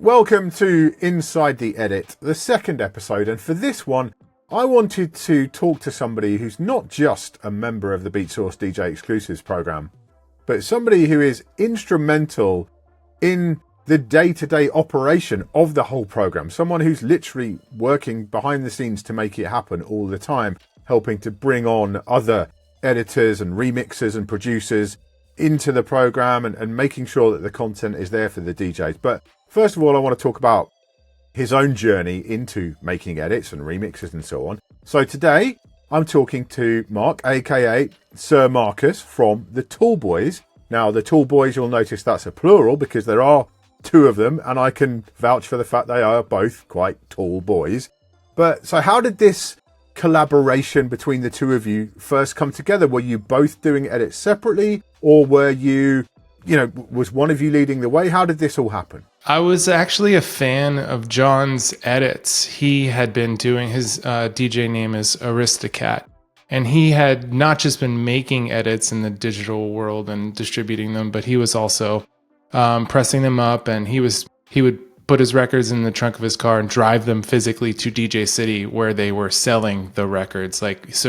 Welcome to Inside the Edit, the second episode, and for this one I wanted to talk to somebody who's not just a member of the Beatsource DJ Exclusives program, but somebody who is instrumental in the day-to-day operation of the whole program, someone who's literally working behind the scenes to make it happen all the time, helping to bring on other editors and remixers and producers into the program and making sure that the content is there for the DJs. But first of all, I want to talk about his own journey into making edits and remixes and so on. So today I'm talking to Mark, aka Sir Marcus from the Tall Boys. Now the Tall Boys, you'll notice that's a plural because there are two of them, and I can vouch for the fact they are both quite tall boys. But so how did this collaboration between the two of you first come together? Were you both doing edits separately, or were you, was one of you leading the way? How did this all happen? I was actually a fan of John's edits. He had been doing his DJ name is Aristocat, and he had not just been making edits in the digital world and distributing them, but he was also pressing them up, and he would put his records in the trunk of his car and drive them physically to DJcity where they were selling the records. His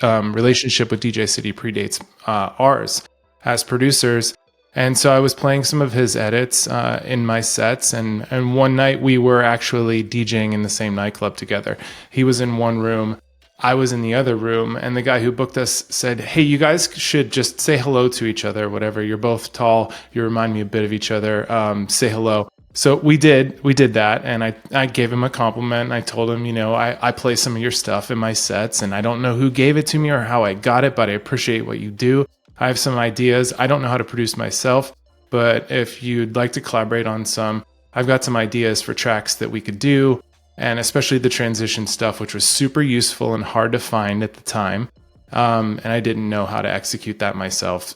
relationship with DJcity predates ours as producers. And so I was playing some of his edits in my sets, and one night we were actually DJing in the same nightclub together. He was in one room, I was in the other room, and the guy who booked us said, "Hey, you guys should just say hello to each other, whatever. You're both tall, you remind me a bit of each other, say hello." So we did that, and I gave him a compliment. I told him, I play some of your stuff in my sets, and I don't know who gave it to me or how I got it, but I appreciate what you do. I have some ideas. I don't know how to produce myself, but if you'd like to collaborate on some, I've got some ideas for tracks that we could do, and especially the transition stuff, which was super useful and hard to find at the time. And I didn't know how to execute that myself.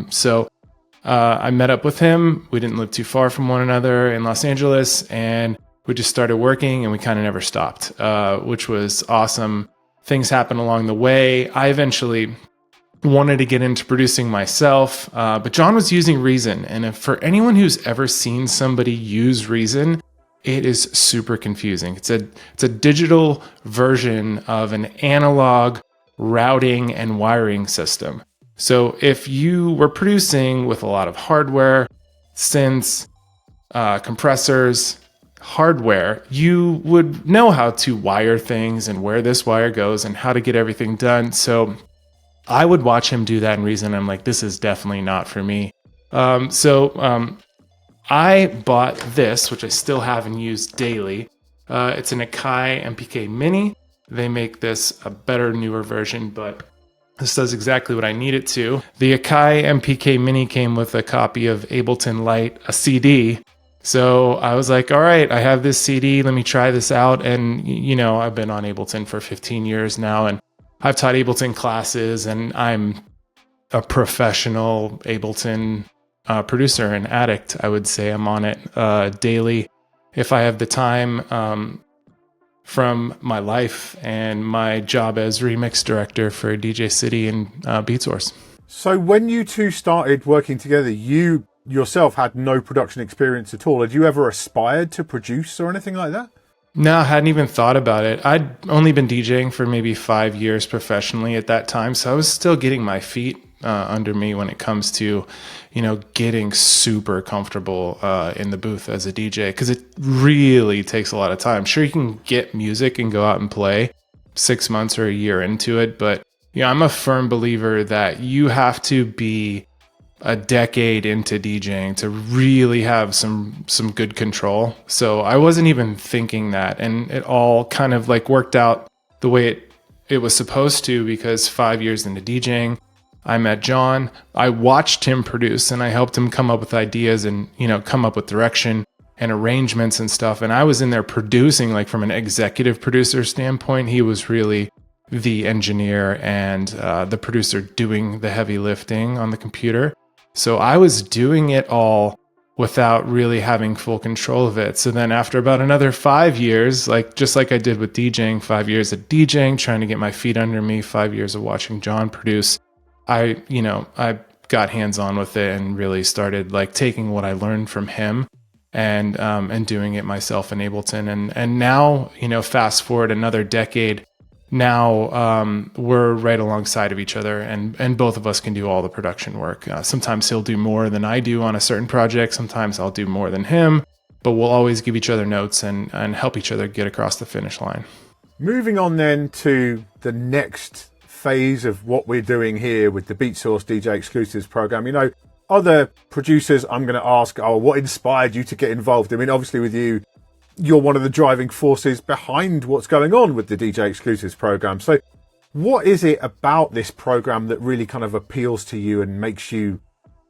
So I met up with him. We didn't live too far from one another in Los Angeles, and we just started working, and we kind of never stopped, which was awesome. Things happened along the way. I eventually wanted to get into producing myself, but John was using Reason. And for anyone who's ever seen somebody use Reason, it is super confusing. It's a digital version of an analog routing and wiring system. So if you were producing with a lot of hardware, synths, compressors, hardware, you would know how to wire things and where this wire goes and how to get everything done. So I would watch him do that in Reason. I'm like, this is definitely not for me. I bought this, which I still have and use daily. It's an Akai MPK Mini. They make this a better, newer version, but this does exactly what I need it to. The Akai MPK Mini came with a copy of Ableton Lite, a CD. So I was like, all right, I have this CD. Let me try this out. And, I've been on Ableton for 15 years now, and I've taught Ableton classes, and I'm a professional Ableton producer and addict. I would say I'm on it daily if I have the time from my life and my job as remix director for DJcity and Beatsource. So when you two started working together, you yourself had no production experience at all. Had you ever aspired to produce or anything like that? No, I hadn't even thought about it. I'd only been DJing for maybe 5 years professionally at that time, so I was still getting my feet under me when it comes to, getting super comfortable in the booth as a DJ, because it really takes a lot of time. Sure, you can get music and go out and play 6 months or a year into it, but I'm a firm believer that you have to be a decade into DJing to really have some good control. So I wasn't even thinking that, and it all kind of worked out the way it was supposed to, because 5 years into DJing, I met John. I watched him produce, and I helped him come up with ideas and come up with direction and arrangements and stuff. And I was in there producing, from an executive producer standpoint. He was really the engineer and the producer doing the heavy lifting on the computer. So I was doing it all without really having full control of it. So then after about another 5 years, just like I did with DJing, 5 years of DJing, trying to get my feet under me, 5 years of watching John produce, I got hands-on with it and really started taking what I learned from him and doing it myself in Ableton. And now, fast forward another decade, now we're right alongside of each other, and both of us can do all the production work. Sometimes he'll do more than I do on a certain project. Sometimes I'll do more than him, but we'll always give each other notes and help each other get across the finish line. Moving on then to the next phase of what we're doing here with the Beatsource DJ Exclusives program. Other producers, I'm going to ask, what inspired you to get involved? I mean, obviously with you, you're one of the driving forces behind what's going on with the DJ Exclusives program. So what is it about this program that really kind of appeals to you and makes you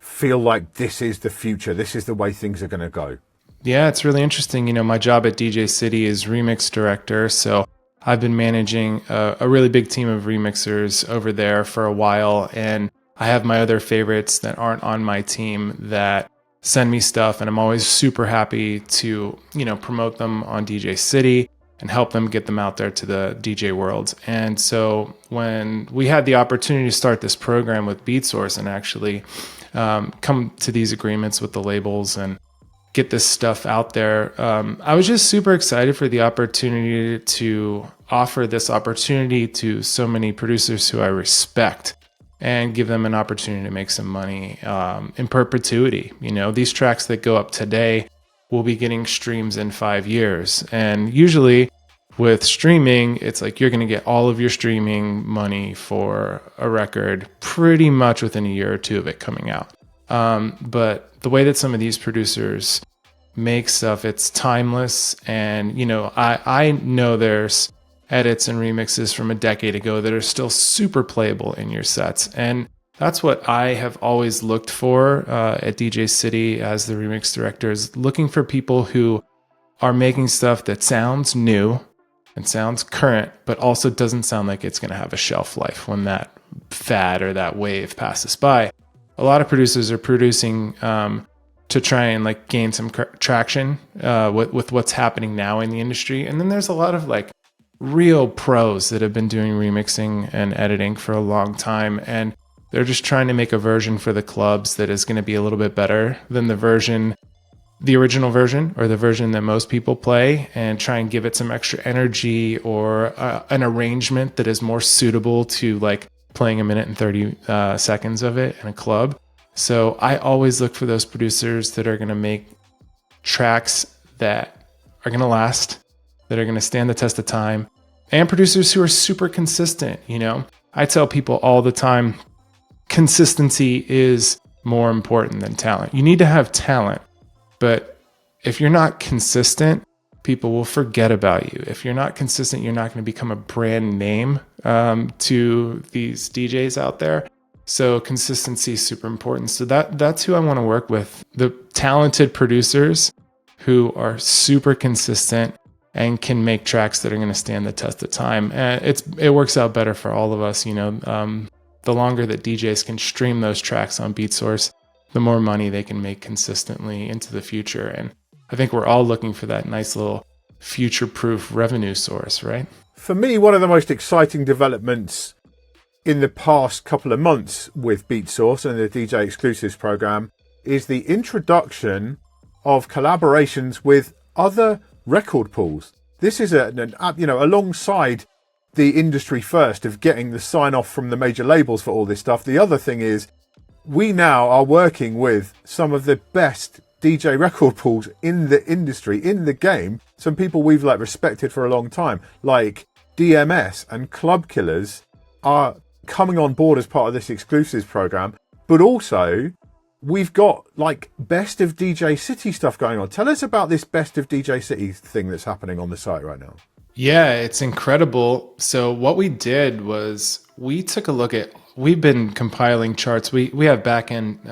feel like this is the future, this is the way things are going to go? Yeah, it's really interesting. My job at DJcity is remix director. So I've been managing a really big team of remixers over there for a while. And I have my other favorites that aren't on my team that send me stuff. And I'm always super happy to, promote them on DJcity and help them get them out there to the DJ world. And so when we had the opportunity to start this program with Beatsource and actually come to these agreements with the labels and get this stuff out there, I was just super excited for the opportunity to offer this opportunity to so many producers who I respect and give them an opportunity to make some money in perpetuity. These tracks that go up today will be getting streams in 5 years. And usually with streaming, it's like you're going to get all of your streaming money for a record pretty much within a year or two of it coming out. But the way that some of these producers make stuff, it's timeless. And, I know there's edits and remixes from a decade ago that are still super playable in your sets. And that's what I have always looked for at DJcity as the remix director, is looking for people who are making stuff that sounds new and sounds current, but also doesn't sound like it's going to have a shelf life when that fad or that wave passes by. A lot of producers are producing to try and gain some traction with what's happening now in the industry. And then there's a lot of real pros that have been doing remixing and editing for a long time, and they're just trying to make a version for the clubs that is going to be a little bit better than the original version or the version that most people play, and try and give it some extra energy or an arrangement that is more suitable to playing a minute and 30 seconds of it in a club. So I always look for those producers that are going to make tracks that are going to last, that are going to stand the test of time, and producers who are super consistent. I tell people all the time, consistency is more important than talent. You need to have talent, but if you're not consistent, people will forget about you. If you're not consistent, you're not going to become a brand name to these DJs out there. So consistency is super important. So that's who I want to work with, the talented producers who are super consistent and can make tracks that are going to stand the test of time. And it works out better for all of us. The longer that DJs can stream those tracks on Beatsource, the more money they can make consistently into the future. And I think we're all looking for that nice little future-proof revenue source, right? For me, one of the most exciting developments in the past couple of months with Beatsource and the DJ Exclusives program is the introduction of collaborations with other record pools. This is alongside the industry first of getting the sign off from the major labels for all this stuff. The other thing is we now are working with some of the best DJ record pools in the industry, in the game. Some people we've respected for a long time, like DMS and Club Killers, are coming on board as part of this exclusives program. But also we've got best of DJcity stuff going on. Tell us about this best of DJcity thing that's happening on the site right now. Yeah, it's incredible. So what we did was we took a look at, we've been compiling charts. We have back-end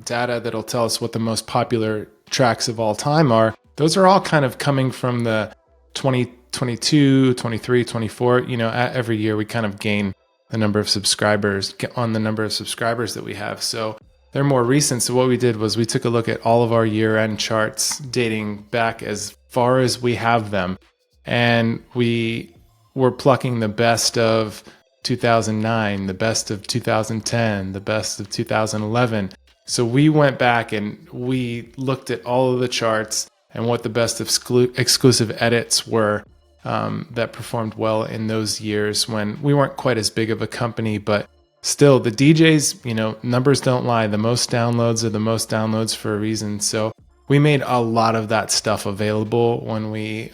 data that'll tell us what the most popular tracks of all time are. Those are all kind of coming from the 2022, 23, 24. Every year we kind of gain the number of subscribers on the number of subscribers that we have. So they're more recent. So what we did was we took a look at all of our year-end charts dating back as far as we have them. And we were plucking the best of 2009, the best of 2010, the best of 2011. So we went back and we looked at all of the charts and what the best exclusive edits were that performed well in those years when we weren't quite as big of a company, but still the DJs, numbers don't lie. The most downloads are the most downloads for a reason. So we made a lot of that stuff available when we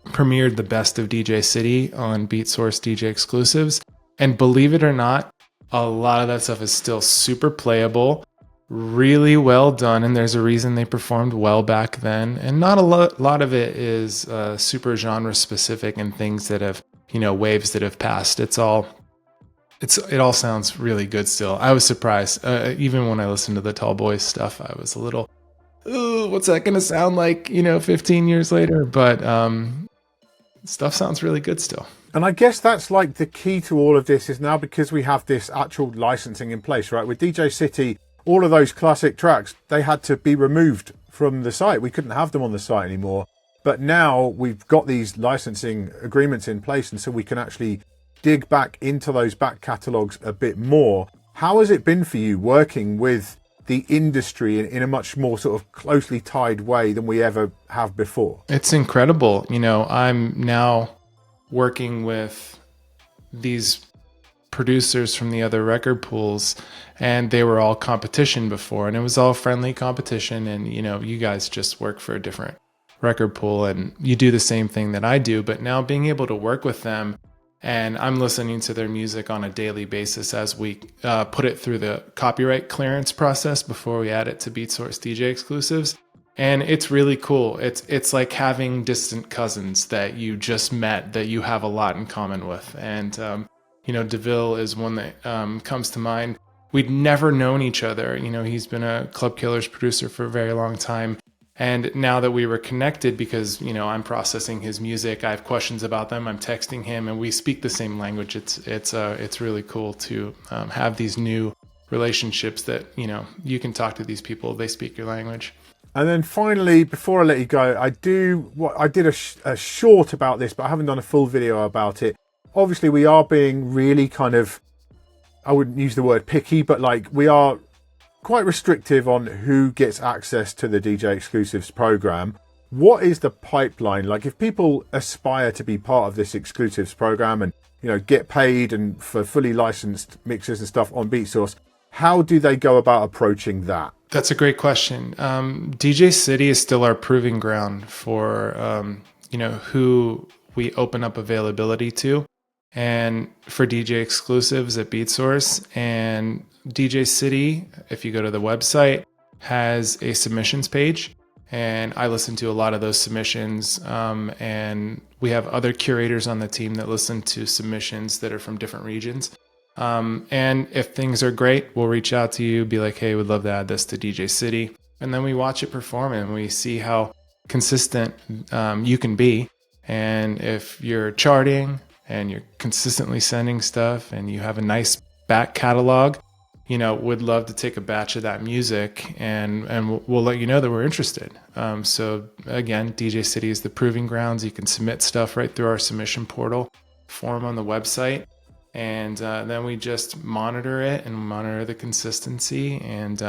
premiered the best of DJcity on Beatsource DJ Exclusives. And believe it or not, a lot of that stuff is still super playable, really well done, and there's a reason they performed well back then. And not a lot of it is super genre specific and things that have, waves that have passed. It all sounds really good still. I was surprised, even when I listened to the Tall Boys stuff, I was a little, ooh, what's that going to sound like, 15 years later? But stuff sounds really good still. And I guess that's like the key to all of this is now because we have this actual licensing in place, right? With DJcity, all of those classic tracks, they had to be removed from the site. We couldn't have them on the site anymore. But now we've got these licensing agreements in place, and so we can actually dig back into those back catalogues a bit more. How has it been for you working with the industry in a much more sort of closely tied way than we ever have before? It's incredible. I'm now working with these producers from the other record pools, and they were all competition before, and it was all friendly competition. And you guys just work for a different record pool and you do the same thing that I do, but now being able to work with them, and I'm listening to their music on a daily basis as we put it through the copyright clearance process before we add it to Beatsource DJ Exclusives. And it's really cool. It's like having distant cousins that you just met that you have a lot in common with. And, DeVille is one that comes to mind. We'd never known each other. He's been a Club Killers producer for a very long time. And now that we were connected, because, I'm processing his music, I have questions about them, I'm texting him, and we speak the same language. It's really cool to have these new relationships that, you can talk to these people, they speak your language. And then finally, before I let you go, I did a short about this, but I haven't done a full video about it. Obviously, we are being really kind of, I wouldn't use the word picky, but we are quite restrictive on who gets access to the DJ Exclusives program. What is the pipeline? If people aspire to be part of this Exclusives program and, get paid and for fully licensed mixes and stuff on Beatsource, how do they go about approaching that? That's a great question. DJcity is still our proving ground for, who we open up availability to. And for DJ Exclusives at Beatsource, and DJcity, if you go to the website, has a submissions page. And I listen to a lot of those submissions. And we have other curators on the team that listen to submissions that are from different regions. And if things are great, we'll reach out to you, be like, hey, we'd love to add this to DJcity. And then we watch it perform and we see how consistent you can be. And if you're charting and you're consistently sending stuff and you have a nice back catalog, would love to take a batch of that music and we'll let you know that we're interested. So again, DJcity is the proving grounds. You can submit stuff right through our submission portal form on the website. And then we just monitor it and monitor the consistency. And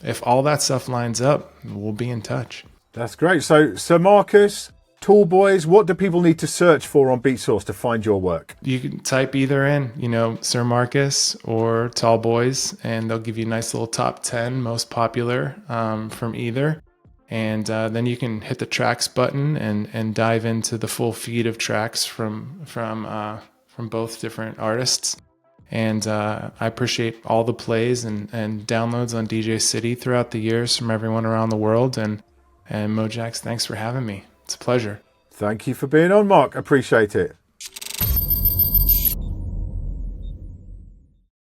if all that stuff lines up, we'll be in touch. That's great. So Sir Marcus, Tall Boys, what do people need to search for on Beatsource to find your work? You can type either in, Sir Marcus or Tall Boys, and they'll give you a nice little top 10 most popular from either. And then you can hit the tracks button and dive into the full feed of tracks from both different artists. And I appreciate all the plays and downloads on DJcity throughout the years from everyone around the world. And Mojaxx, thanks for having me. It's a pleasure. Thank you for being on, Mark. Appreciate it.